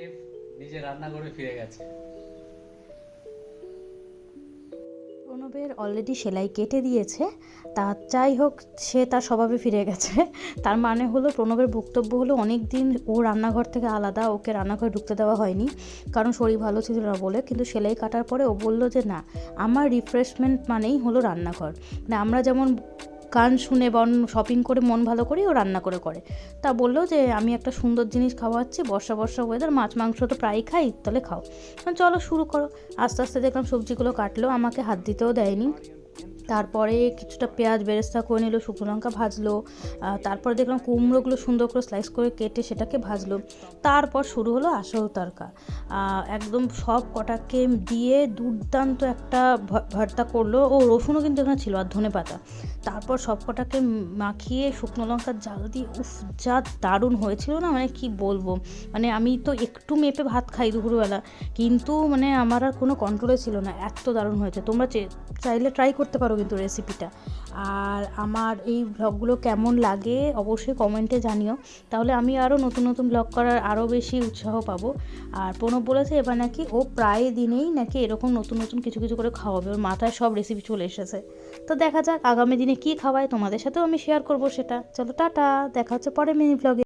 Chef নিজে রান্না করে ফিরে গেছে। প্রণবের অলরেডি সেলাই কেটে দিয়েছে, তা যাই হোক সে তার স্বভাবে ফিরে গেছে। তার মানে হলো প্রণবের বক্তব্য হলো অনেক দিন ও রান্নাঘর থেকে আলাদা, ওকে রান্নাঘরে ঢুকতে দেওয়া হয়নি কারণ শরীর ভালো ছিল না বলে। কিন্তু সেলাই কাটার পরে ও বললো যে না, আমার রিফ্রেশমেন্ট মানেই হলো রান্নাঘর। মানে আমরা যেমন গান শুনে শপিং করে মন ভালো করি, ও রান্না করে করে। তা বললো যে আমি একটা সুন্দর জিনিস খাওয়াচ্ছি, বর্ষা বর্ষা ওয়েদার, মাছ মাংস তো প্রায়ই খাই, তাহলে খাও। চলো শুরু করো। আস্তে আস্তে দেখলাম সবজিগুলো কাটলো, আমাকে হাত দিতেও দেয়নি। তারপরে কিছুটা পেঁয়াজ বেরেস্তা করে নিল, শুকনো লঙ্কা ভাজলো। তারপরে দেখলাম কুমড়োগুলো সুন্দর করে স্লাইস করে কেটে সেটাকে ভাজলো। তারপর শুরু হলো আসল তড়কা। একদম সব কটাকে দিয়ে দুর্দান্ত একটা ভর্তা করলো। ও রসুনও কিন্তু এখানে ছিল, আর ধনেপাতা। তারপর সব কটাকে মাখিয়ে শুকনো লঙ্কার জাল দিয়ে উফ, যা দারুণ হয়েছিল না, মানে কি বলবো। মানে আমি তো একটু মেপে ভাত খাই দুপুরবেলা, কিন্তু মানে আমার আর কোনো কন্ট্রোলে ছিল না, এত দারুণ হয়েছে। তোমরা চাইলে ট্রাই করতে পারো কিন্তু রেসিপিটা। আর আমার এই ব্লগগুলো কেমন লাগে অবশ্যই কমেন্টে জানিও, তাহলে আমি আরও নতুন নতুন ব্লগ করার আরও বেশি উৎসাহ পাবো। আর প্রণব বলেছে এবার নাকি ও প্রায় দিনেই নাকি এরকম নতুন নতুন কিছু কিছু করে খাওয়াবে, ওর মাথায় সব রেসিপি চলে এসেছে। তো দেখা যাক আগামী দিনে কী খাওয়ায়, তোমাদের সাথেও আমি শেয়ার করবো সেটা। চলো টাটা, দেখা হচ্ছে পরের মিনি ব্লগে।